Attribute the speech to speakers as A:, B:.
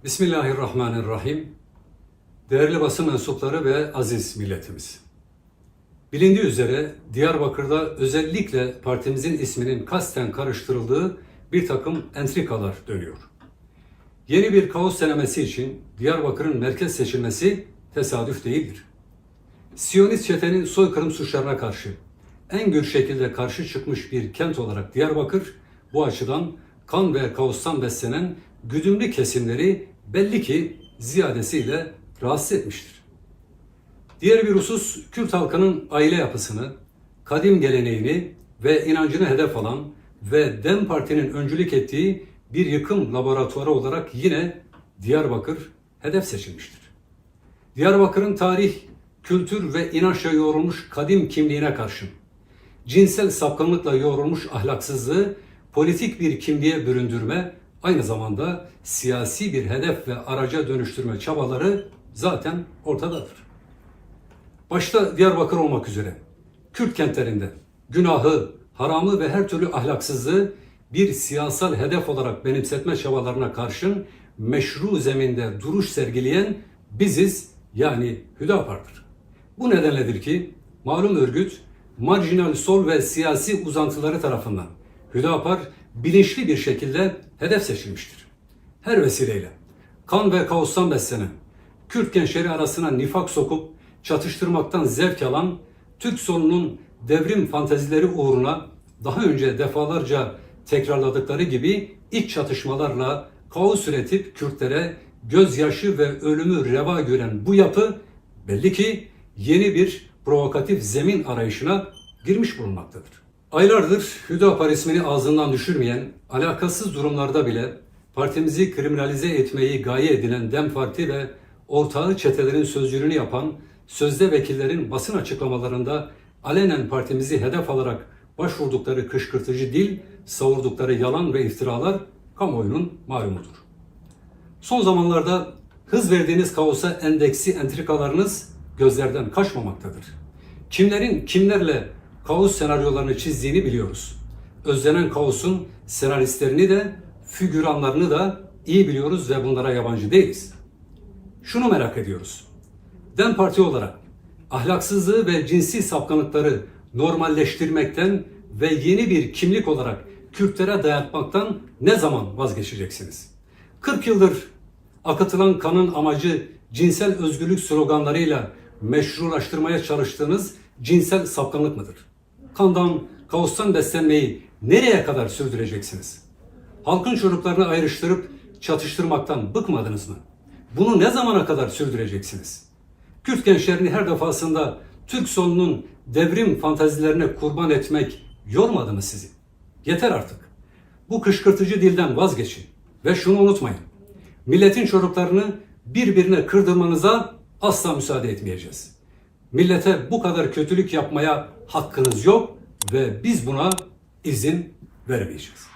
A: Bismillahirrahmanirrahim. Değerli basın mensupları ve aziz milletimiz. Bilindiği üzere Diyarbakır'da özellikle partimizin isminin kasten karıştırıldığı bir takım entrikalar dönüyor. Yeni bir kaos denemesi için Diyarbakır'ın merkez seçilmesi tesadüf değildir. Siyonist çetenin soykırım suçlarına karşı en gür şekilde karşı çıkmış bir kent olarak Diyarbakır, bu açıdan kan ve kaostan beslenen güdümlü kesimleri belli ki ziyadesiyle rahatsız etmiştir. Diğer bir husus, Kürt halkının aile yapısını, kadim geleneğini ve inancını hedef alan ve DEM Parti'nin öncülük ettiği bir yıkım laboratuvarı olarak yine Diyarbakır hedef seçilmiştir. Diyarbakır'ın tarih, kültür ve inançla yoğrulmuş kadim kimliğine karşın, cinsel sapkınlıkla yoğrulmuş ahlaksızlığı politik bir kimliğe büründürme, aynı zamanda siyasi bir hedef ve araca dönüştürme çabaları zaten ortadadır. Başta Diyarbakır olmak üzere Kürt kentlerinde günahı, haramı ve her türlü ahlaksızlığı bir siyasal hedef olarak benimsetme çabalarına karşın meşru zeminde duruş sergileyen biziz, yani Hüdapar'dır. Bu nedenledir ki malum örgüt marjinal sol ve siyasi uzantıları tarafından Hüdapar bilinçli bir şekilde hedef seçilmiştir. Her vesileyle kan ve kaostan beslenen, Kürt gençleri arasına nifak sokup çatıştırmaktan zevk alan, Türk solunun devrim fantezileri uğruna daha önce defalarca tekrarladıkları gibi iç çatışmalarla kaos üretip Kürtlere gözyaşı ve ölümü reva gören bu yapı belli ki yeni bir provokatif zemin arayışına girmiş bulunmaktadır. Aylardır Hüdapar ismini ağzından düşürmeyen, alakasız durumlarda bile partimizi kriminalize etmeyi gaye edilen DEM Parti ve ortağı çetelerin sözcülüğünü yapan sözde vekillerin basın açıklamalarında alenen partimizi hedef alarak başvurdukları kışkırtıcı dil, savurdukları yalan ve iftiralar kamuoyunun malumudur. Son zamanlarda hız verdiğiniz kaosa endeksi entrikalarınız gözlerden kaçmamaktadır. Kimlerin kimlerle kaos senaryolarını çizdiğini biliyoruz. Özlenen kaosun senaristlerini de figüranlarını da iyi biliyoruz ve bunlara yabancı değiliz. Şunu merak ediyoruz. DEM Parti olarak ahlaksızlığı ve cinsi sapkınlıkları normalleştirmekten ve yeni bir kimlik olarak Kürtlere dayatmaktan ne zaman vazgeçeceksiniz? 40 yıldır akıtılan kanın amacı cinsel özgürlük sloganlarıyla meşrulaştırmaya çalıştığınız cinsel sapkınlık mıdır? Kandan, kaostan beslenmeyi nereye kadar sürdüreceksiniz? Halkın çocuklarını ayrıştırıp çatıştırmaktan bıkmadınız mı? Bunu ne zamana kadar sürdüreceksiniz? Kürt gençlerini her defasında Türk solunun devrim fantazilerine kurban etmek yormadı mı sizi? Yeter artık. Bu kışkırtıcı dilden vazgeçin. Ve şunu unutmayın. Milletin çocuklarını birbirine kırdırmanıza asla müsaade etmeyeceğiz. Millete bu kadar kötülük yapmaya hakkınız yok ve biz buna izin vermeyeceğiz.